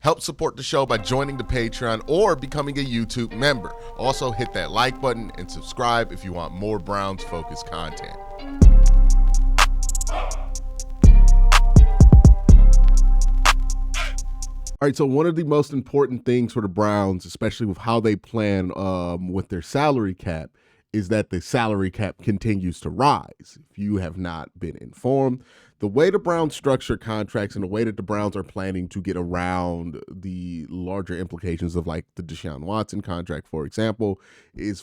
Help support the show by joining the Patreon or becoming a YouTube member. Also, hit that like button and subscribe if you want more Browns-focused content. All right, so one of the most important things for the Browns, especially with how they plan with their salary cap, is that the salary cap continues to rise. If you have not been informed, the way the Browns structure contracts and the way that the Browns are planning to get around the larger implications of like the Deshaun Watson contract, for example, is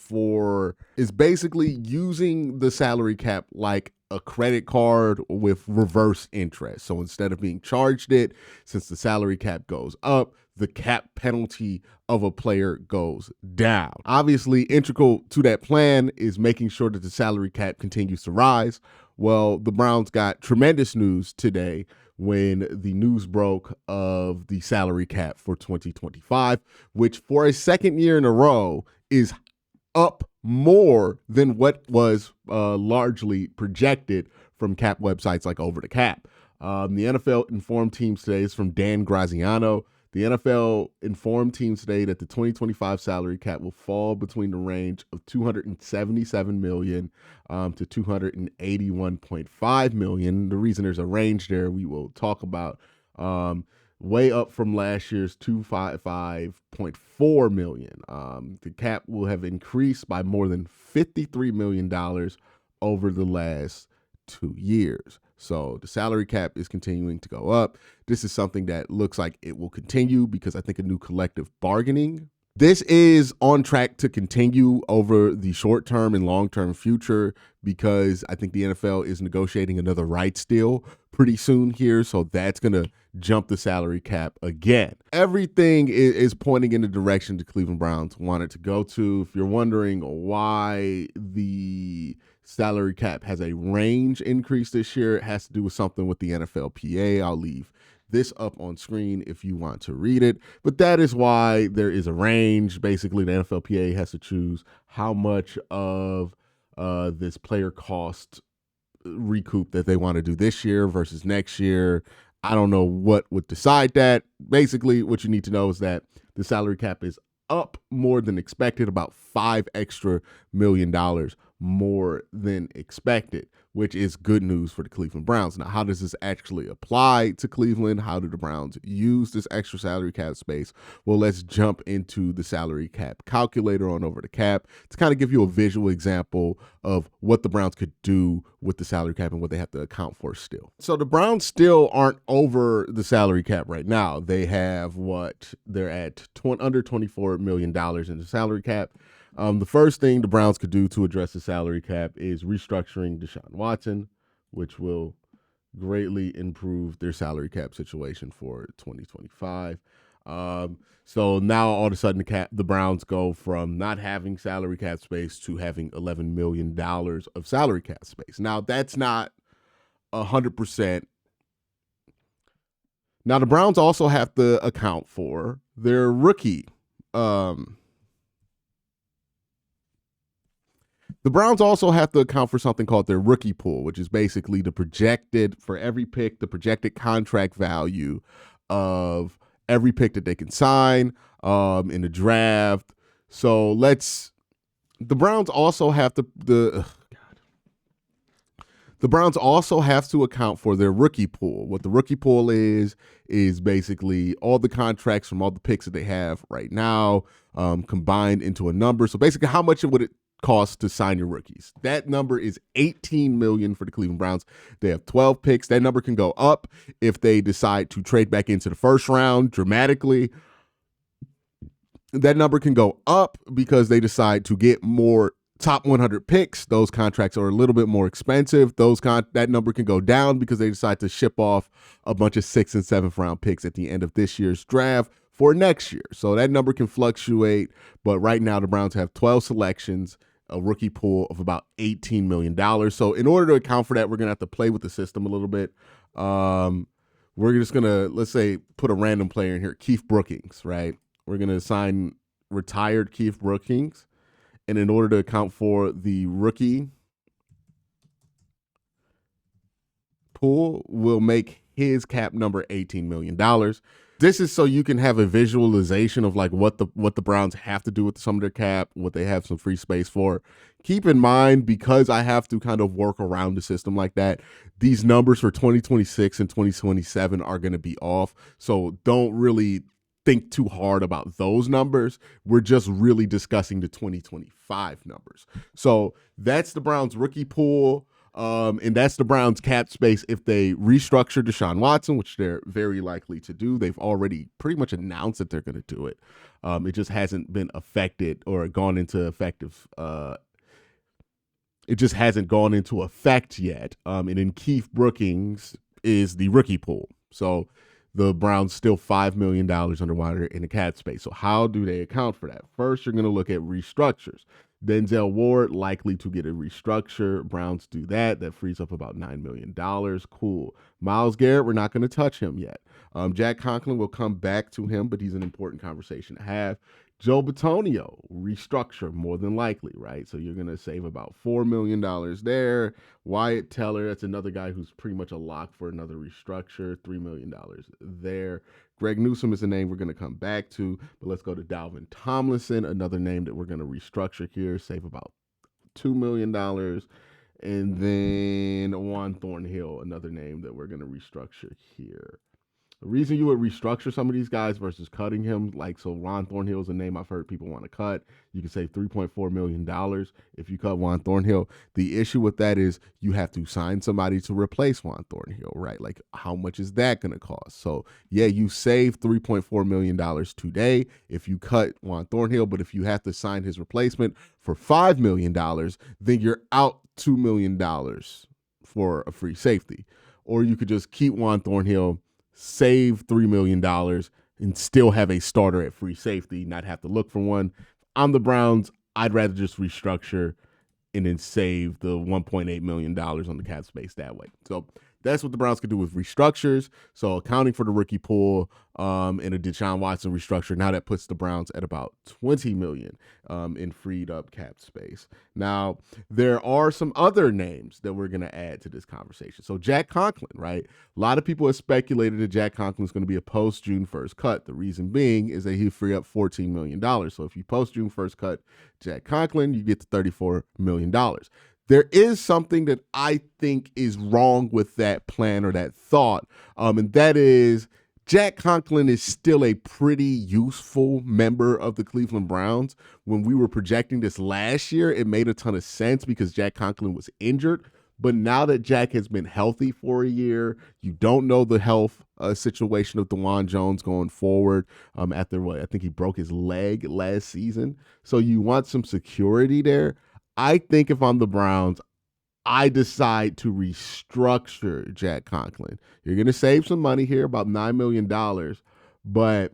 basically using the salary cap like a credit card with reverse interest. So instead of being charged it, since the salary cap goes up, the cap penalty of a player goes down. Obviously, integral to that plan is making sure that the salary cap continues to rise. Well, the Browns got tremendous news today when the news broke of the salary cap for 2025, which for a second year in a row is up more than what was largely projected from cap websites like Over the Cap. The NFL informed teams today is from Dan Graziano. The NFL informed teams today that the 2025 salary cap will fall between the range of $277 million to $281.5 million. The reason there's a range there, we will talk about. Way up from last year's $255.4 million. The cap will have increased by more than $53 million over the last 2 years. So the salary cap is continuing to go up. This is something that looks like it will continue because I think a new collective bargaining. This is on track to continue over the short-term and long-term future because I think the NFL is negotiating another rights deal pretty soon here. So that's going to jump the salary cap again. Everything is pointing in the direction the Cleveland Browns want it to go to. If you're wondering why the salary cap has a range increase this year, it has to do with something with the NFLPA. I'll leave this up on screen if you want to read it. But that is why there is a range. Basically, the NFLPA has to choose how much of this player cost recoup that they want to do this year versus next year. I don't know what would decide that. Basically, what you need to know is that the salary cap is up more than expected, about $5 million more than expected, which is good news for the Cleveland Browns. Now, how does this actually apply to Cleveland? How do the Browns use this extra salary cap space? Well, let's jump into the salary cap calculator on Over the Cap to kind of give you a visual example of what the Browns could do with the salary cap and what they have to account for still. So the Browns still aren't over the salary cap right now. They have they're at under $24 million in the salary cap. The first thing the Browns could do to address the salary cap is restructuring Deshaun Watson, which will greatly improve their salary cap situation for 2025. So now all of a sudden the Browns go from not having salary cap space to having $11 million of salary cap space. Now that's not 100%. Now the Browns also have to account for their rookie. The Browns also have to account for something called their rookie pool, which is basically the projected, for every pick, the projected contract value of every pick that they can sign in the draft. So the Browns also have to, the Browns also have to account for their rookie pool. What the rookie pool is basically all the contracts from all the picks that they have right now combined into a number. So basically how much would it cost to sign your rookies? That number is $18 million for the Cleveland Browns. They have 12 picks. That number can go up if they decide to trade back into the first round dramatically. That number can go up because they decide to get more top 100 picks. Those contracts are a little bit more expensive. That number can go down because they decide to ship off a bunch of 6th and 7th round picks at the end of this year's draft for next year. So that number can fluctuate, but right now the Browns have 12 selections, a rookie pool of about $18 million. So in order to account for that, we're going to have to play with the system a little bit. We're just going to, let's say, put a random player in here, Keith Brookings, right? We're going to assign retired Keith Brookings. And in order to account for the rookie pool, we'll make his cap number $18 million. this is so you can have a visualization of like what the Browns have to do with some of their cap, what they have some free space for. Keep in mind, because I have to kind of work around the system like that, these numbers for 2026 and 2027 are going to be off. So don't really think too hard about those numbers. We're just really discussing the 2025 numbers. So that's the Browns rookie pool. And that's the Browns cap space if they restructure Deshaun Watson, which they're very likely to do. They've already pretty much announced that they're going to do it. It just hasn't been affected or gone into effective. It just hasn't gone into effect yet. And then Keith Brookings is the rookie pool. So the Browns still $5 million underwater in the cap space. So how do they account for that? First, you're going to look at restructures. Denzel Ward likely to get a restructure. Browns do that. That frees up about $9 million. Cool. Myles Garrett, we're not going to touch him yet. Jack Conklin will come back to him, but he's an important conversation to have. Joe Bitonio, restructure more than likely, right? So you're going to save about $4 million there. Wyatt Teller, that's another guy who's pretty much a lock for another restructure, $3 million there. Greg Newsome is a name we're going to come back to, but let's go to Dalvin Tomlinson, another name that we're going to restructure here, save about $2 million. And then Juan Thornhill, another name that we're going to restructure here. The reason you would restructure some of these guys versus cutting him, like, so Juan Thornhill is a name I've heard people want to cut. You can save $3.4 million if you cut Juan Thornhill. The issue with that is you have to sign somebody to replace Juan Thornhill, right? Like, how much is that going to cost? So, yeah, you save $3.4 million today if you cut Juan Thornhill, but if you have to sign his replacement for $5 million, then you're out $2 million for a free safety. Or you could just keep Juan Thornhill, save $3 million, and still have a starter at free safety, not have to look for one. I'm the Browns. I'd rather just restructure and then save the $1.8 million on the cap space that way. So that's what the Browns could do with restructures. So accounting for the rookie pool and a Deshaun Watson restructure, now that puts the Browns at about $20 million in freed up cap space. Now, there are some other names that we're going to add to this conversation. So Jack Conklin, right? A lot of people have speculated that Jack Conklin is going to be a post-June 1st cut. The reason being is that he'll free up $14 million. So if you post-June 1st cut Jack Conklin, you get to $34 million. There is something that I think is wrong with that plan or that thought, and that is Jack Conklin is still a pretty useful member of the Cleveland Browns. When we were projecting this last year, it made a ton of sense because Jack Conklin was injured. But now that Jack has been healthy for a year, you don't know the health situation of DeJuan Jones going forward after what I think he broke his leg last season. So you want some security there. I think if I'm the Browns, I decide to restructure Jack Conklin. You're going to save some money here, about $9 million, but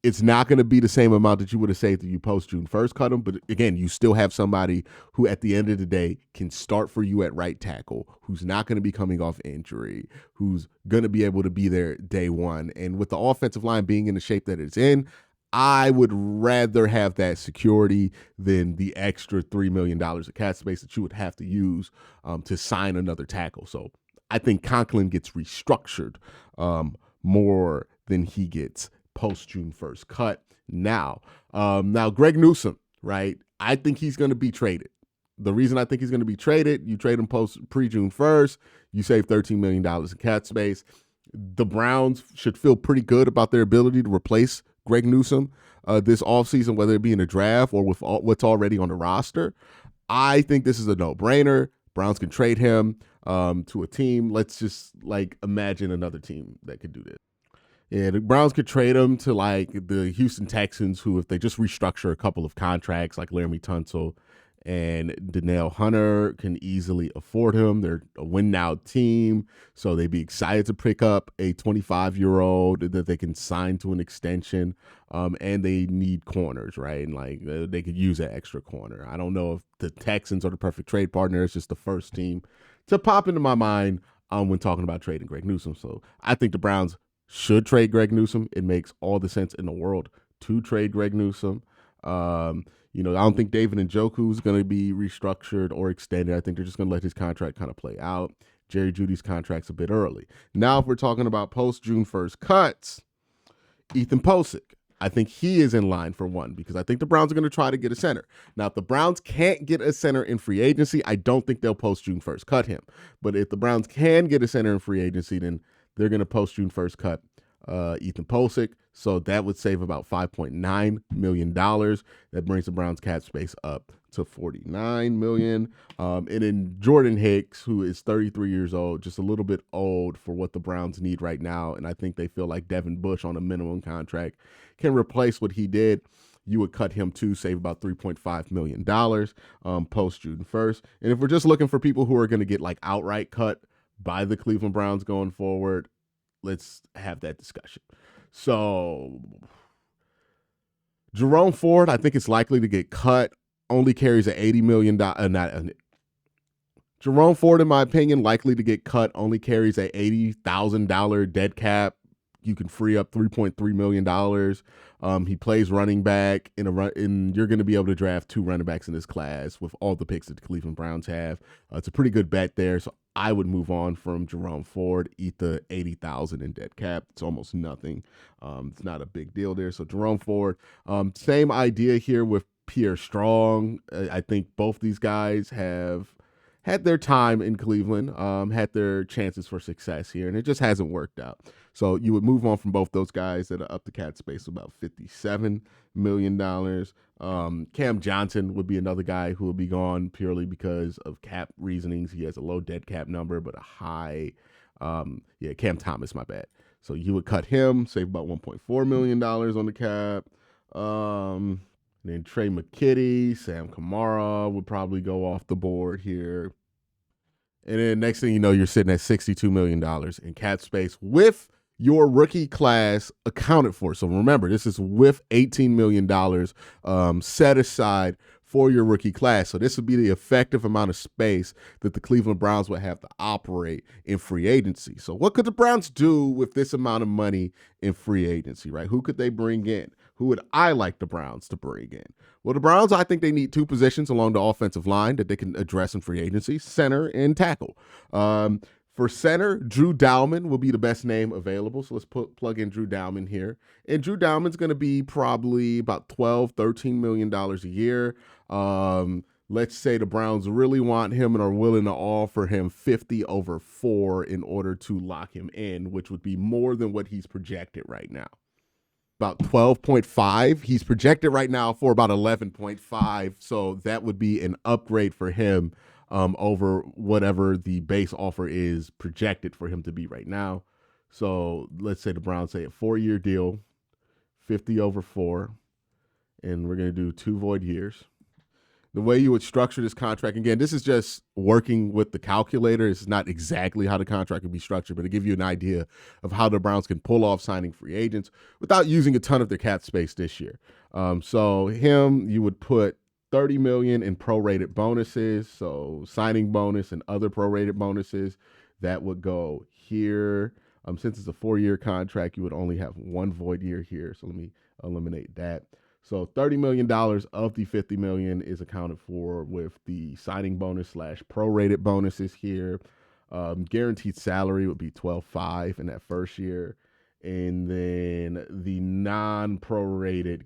it's not going to be the same amount that you would have saved if you post-June 1st cut him. But again, you still have somebody who at the end of the day can start for you at right tackle, who's not going to be coming off injury, who's going to be able to be there day one. And with the offensive line being in the shape that it's in, I would rather have that security than the extra $3 million of cap space that you would have to use to sign another tackle. So I think Conklin gets restructured more than he gets post-June 1st cut. Now Greg Newsome, right? I think he's going to be traded. The reason I think he's going to be traded, you trade him pre-June 1st, you save $13 million in cap space. The Browns should feel pretty good about their ability to replace Greg Newsome this offseason, whether it be in a draft or with what's already on the roster. I think this is a no-brainer. Browns can trade him to a team. Let's just imagine another team that could do this. Yeah, the Browns could trade him to the Houston Texans, who, if they just restructure a couple of contracts like Laramie Tunsil and Danielle Hunter, can easily afford him. They're a win-now team, so they'd be excited to pick up a 25-year-old that they can sign to an extension, and they need corners, right? And they could use that extra corner. I don't know if the Texans are the perfect trade partner. It's just the first team to pop into my mind when talking about trading Greg Newsome. So I think the Browns should trade Greg Newsome. It makes all the sense in the world to trade Greg Newsome. I don't think David Njoku is going to be restructured or extended. I think they're just going to let his contract kind of play out. Jerry Jeudy's contract's a bit early. Now, if we're talking about post-June 1st cuts, Ethan Posick. I think he is in line for one because I think the Browns are going to try to get a center. Now, if the Browns can't get a center in free agency, I don't think they'll post June 1st cut him. But if the Browns can get a center in free agency, then they're going to post June 1st cut Ethan Posick. So that would save about $5.9 million. That brings the Browns cap space up to $49 million. And then Jordan Hicks, who is 33 years old, just a little bit old for what the Browns need right now. And I think they feel like Devin Bush on a minimum contract can replace what he did. You would cut him to save about $3.5 million post June 1st. And if we're just looking for people who are going to get like outright cut by the Cleveland Browns going forward, let's have that discussion. So Jerome Ford, I think it's likely to get cut. Only carries an $80 million. Jerome Ford, in my opinion, likely to get cut. Only carries a $80,000 dead cap. You can free up $3.3 million. He plays running back and you're going to be able to draft 2 running backs in this class with all the picks that the Cleveland Browns have. It's a pretty good bet there. So I would move on from Jerome Ford, eat the $80,000 in dead cap. It's almost nothing. It's not a big deal there. So Jerome Ford, same idea here with Pierre Strong. I think both these guys have had their time in Cleveland, had their chances for success here, and it just hasn't worked out. So you would move on from both those guys that are up the cap space about $57 million. Cam Johnson would be another guy who would be gone purely because of cap reasonings. He has a low dead cap number, but a high, Cam Thomas, my bad. So you would cut him, save about $1.4 million on the cap. Then Trey McKitty, Sam Kamara would probably go off the board here. And then next thing you know, you're sitting at $62 million in cap space with your rookie class accounted for. So remember, this is with $18 million set aside for your rookie class. So this would be the effective amount of space that the Cleveland Browns would have to operate in free agency. So what could the Browns do with this amount of money in free agency, right? Who could they bring in? Who would I like the Browns to bring in? Well, the Browns, I think they need 2 positions along the offensive line that they can address in free agency, center and tackle. For center, Drew Dalman will be the best name available. So let's plug in Drew Dalman here. And Drew Dalman's going to be probably about $12, $13 million a year. Let's say the Browns really want him and are willing to offer him 50 over 4 in order to lock him in, which would be more than what he's projected right now. About 12.5. He's projected right now for about 11.5. So that would be an upgrade for him over whatever the base offer is projected for him to be right now. So let's say the Browns say a 4-year deal, 50 over 4, and we're going to do 2 void years. The way you would structure this contract, again, this is just working with the calculator. It's not exactly how the contract would be structured, but to give you an idea of how the Browns can pull off signing free agents without using a ton of their cap space this year. So him, you would put $30 million in prorated bonuses, so signing bonus and other prorated bonuses that would go here. Since it's a 4-year contract, you would only have 1 void year here. So let me eliminate that. So $30 million of the $50 million is accounted for with the signing bonus / prorated bonuses here. Guaranteed salary would be $12.5 in that first year. And then the non-prorated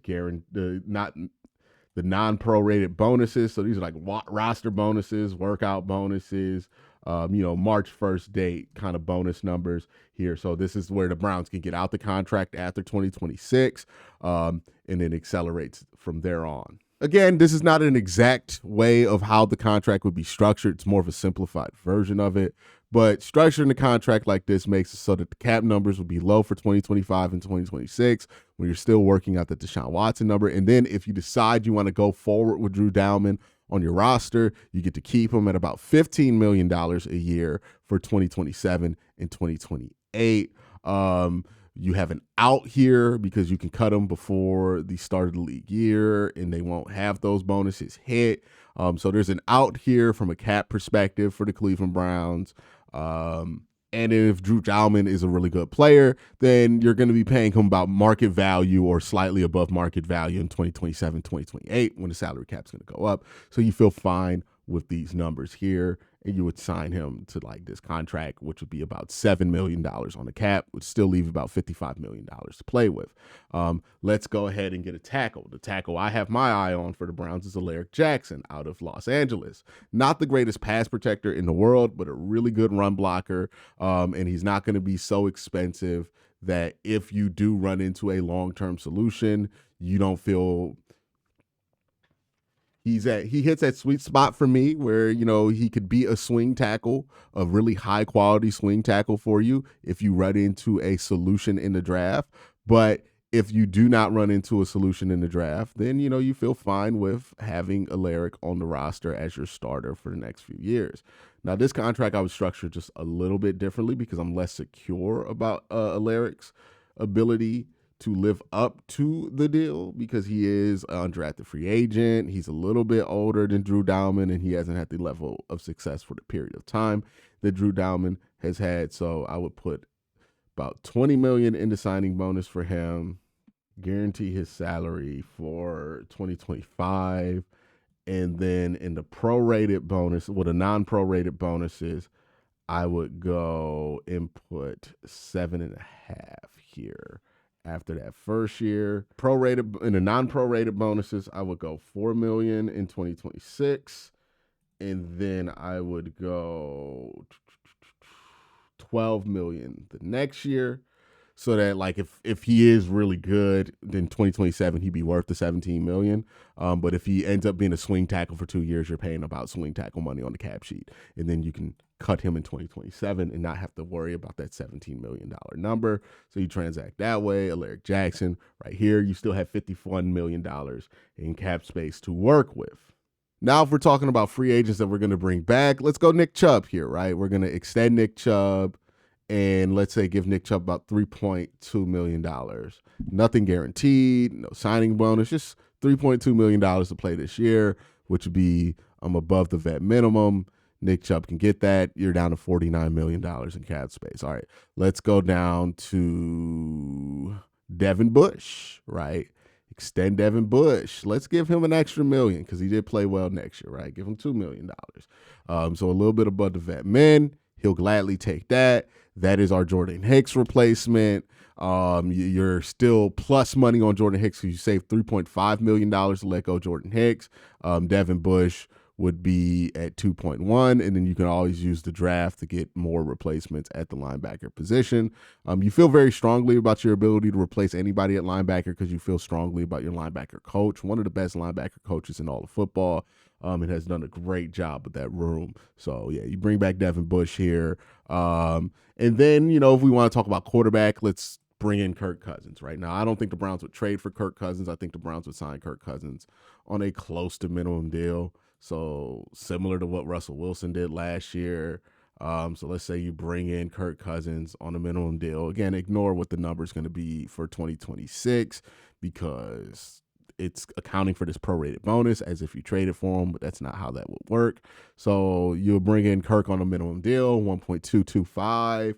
the non-prorated bonuses. So these are like roster bonuses, workout bonuses, March 1st date kind of bonus numbers here. So this is where the Browns can get out the contract after 2026 and then accelerates from there on. Again, this is not an exact way of how the contract would be structured. It's more of a simplified version of it. But structuring the contract like this makes it so that the cap numbers will be low for 2025 and 2026 when you're still working out the Deshaun Watson number. And then if you decide you want to go forward with Drew Dalman on your roster, you get to keep him at about $15 million a year for 2027 and 2028. You have an out here because you can cut them before the start of the league year and they won't have those bonuses hit. So there's an out here from a cap perspective for the Cleveland Browns. And if Drew Dalman is a really good player, then you're going to be paying him about market value or slightly above market value in 2027, 2028 when the salary cap's going to go up. So you feel fine with these numbers here. and you would sign him to like this contract, which would be about $7 million on the cap, would still leave about $55 million to play with. Let's go ahead and get a tackle. The tackle I have my eye on for the Browns is Alaric Jackson out of Los Angeles. Not the greatest pass protector in the world, but a really good run blocker. And he's not going to be so expensive that if you do run into a long-term solution, you don't feel he hits that sweet spot for me where, you know, he could be a swing tackle, a really high quality swing tackle for you if you run into a solution in the draft. But if you do not run into a solution in the draft, then, you know, you feel fine with having Alaric on the roster as your starter for the next few years. Now, this contract I would structure just a little bit differently because I'm less secure about Alaric's ability to live up to the deal because he is an undrafted free agent. He's a little bit older than Drew Dalman, and he hasn't had the level of success for the period of time that Drew Dalman has had. So I would put about $20 million in the signing bonus for him, guarantee his salary for 2025. And then in the prorated bonus, with the non-prorated bonuses, I would go and put 7.5 here. After that first year, prorated in the non-prorated bonuses, I would go $4 million in 2026, and then I would go $12 million the next year, so that like if he is really good, then 2027 he'd be worth the $17 million. But if he ends up being a swing tackle for 2 years, you're paying about swing tackle money on the cap sheet, and then you can cut him in 2027 and not have to worry about that $17 million number. So you transact that way. Alaric Jackson right here, you still have $51 million in cap space to work with. Now, if we're talking about free agents that we're going to bring back, let's go Nick Chubb here, right? We're going to extend Nick Chubb and let's say give Nick Chubb about $3.2 million. Nothing guaranteed, no signing bonus, just $3.2 million to play this year, which would be above the vet minimum. Nick Chubb can get that. You're down to $49 million in cap space. All right, let's go down to Devin Bush, right? Extend Devin Bush. Let's give him an extra $1 million because he did play well next year, right? Give him $2 million. So a little bit above the vet min. He'll gladly take that. That is our Jordan Hicks replacement. You're still plus money on Jordan Hicks because you saved $3.5 million to let go Jordan Hicks. Devin Bush would be at 2.1, and then you can always use the draft to get more replacements at the linebacker position. You feel very strongly about your ability to replace anybody at linebacker because you feel strongly about your linebacker coach, one of the best linebacker coaches in all of football, and has done a great job with that room. So, yeah, you bring back Devin Bush here. And then, you know, if we want to talk about quarterback, let's bring in Kirk Cousins right now. I don't think the Browns would trade for Kirk Cousins. I think the Browns would sign Kirk Cousins on a close to minimum deal. So similar to what Russell Wilson did last year. So let's say you bring in Kirk Cousins on a minimum deal. Again, ignore what the number is going to be for 2026 because it's accounting for this prorated bonus as if you traded for him, but that's not how that would work. So you'll bring in Kirk on a minimum deal, 1.225.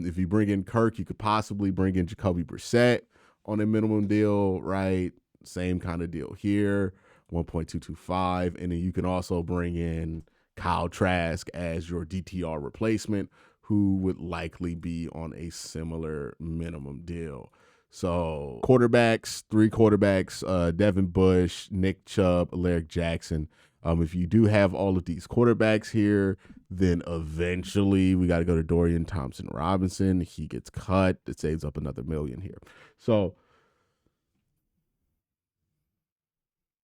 If you bring in Kirk, you could possibly bring in Jacoby Brissett on a minimum deal, right? Same kind of deal here. 1.225, and then you can also bring in Kyle Trask as your DTR replacement, who would likely be on a similar minimum deal. So quarterbacks, 3 quarterbacks, Devin Bush, Nick Chubb, Alaric Jackson. If you do have all of these quarterbacks here, then eventually we got to go to Dorian Thompson-Robinson. He gets cut. It saves up another $1 million here. So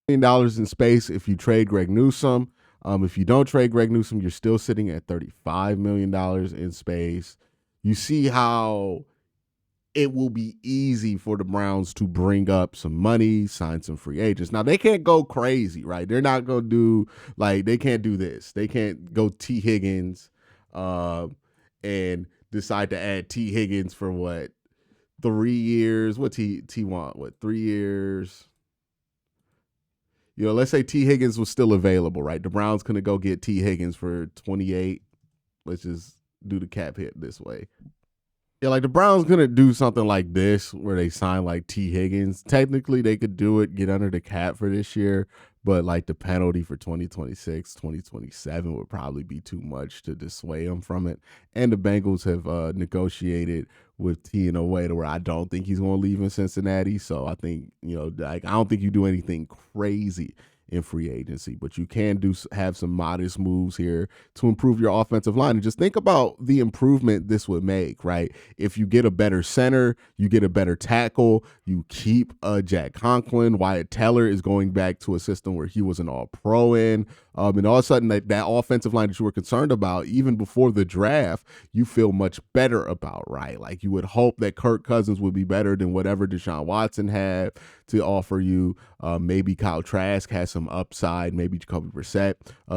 $1 million in space if you trade Greg Newsome. If you don't trade Greg Newsome, you're still sitting at $35 million in space. You see how it will be easy for the Browns to bring up some money, sign some free agents. Now, they can't go crazy, right? They're not going to do, like, they can't do this. They can't go T. Higgins and decide to add T. Higgins for, 3 years? What T want? 3 years? You know, let's say T. Higgins was still available, right? The Browns couldn't go get T. Higgins for 28. Let's just do the cap hit this way. Yeah, like the Browns couldn't do something like this where they sign like T. Higgins. Technically, they could do it, get under the cap for this year, but like the penalty for 2026, 2027 would probably be too much to dissuade him from it. And the Bengals have negotiated with T in a way to where I don't think he's going to leave in Cincinnati. So I think, like, I don't think you do anything crazy in free agency, but you can have some modest moves here to improve your offensive line. And just think about the improvement this would make, right? If you get a better center, you get a better tackle, you keep Jack Conklin. Wyatt Teller is going back to a system where he was an all-pro in. And all of a sudden, that offensive line that you were concerned about, even before the draft, you feel much better about, right? Like, you would hope that Kirk Cousins would be better than whatever Deshaun Watson had to offer you. Maybe Kyle Trask has some upside. Maybe Jacoby Brissett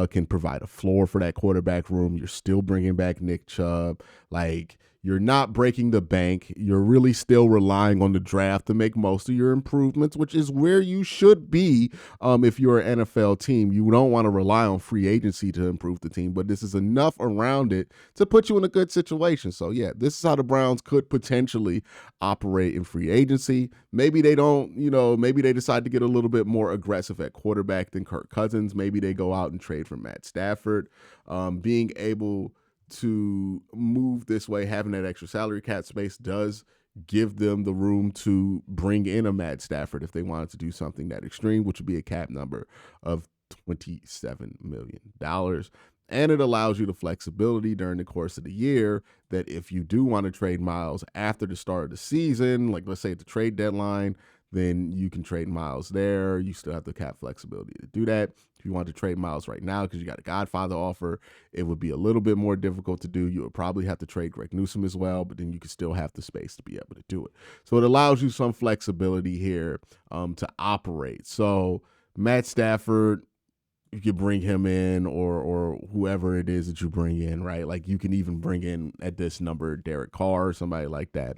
can provide a floor for that quarterback room. You're still bringing back Nick Chubb. Like, you're not breaking the bank. You're really still relying on the draft to make most of your improvements, which is where you should be if you're an NFL team. You don't want to rely on free agency to improve the team, but this is enough around it to put you in a good situation. So, yeah, this is how the Browns could potentially operate in free agency. Maybe they don't, maybe they decide to get a little bit more aggressive at quarterback than Kirk Cousins. Maybe they go out and trade for Matt Stafford. Being able to move this way, having that extra salary cap space does give them the room to bring in a Matt Stafford if they wanted to do something that extreme, which would be a cap number of $27 million. And it allows you the flexibility during the course of the year that if you do want to trade Miles after the start of the season, like let's say at the trade deadline, then you can trade Miles there. You still have the cap flexibility to do that. If you want to trade Miles right now because you got a Godfather offer, it would be a little bit more difficult to do. You would probably have to trade Greg Newsome as well, but then you could still have the space to be able to do it. So it allows you some flexibility here to operate. So Matt Stafford, you could bring him in or whoever it is that you bring in, right? Like, you can even bring in at this number Derek Carr or somebody like that.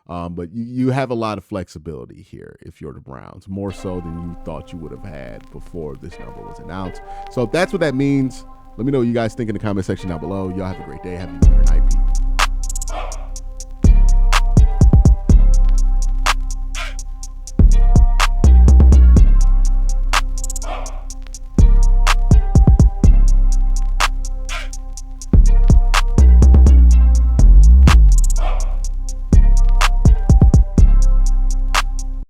But you have a lot of flexibility here if you're the Browns, more so than you thought you would have had before this number was announced. So if that's what that means, let me know what you guys think in the comment section down below. Y'all have a great day. Have a good night, people.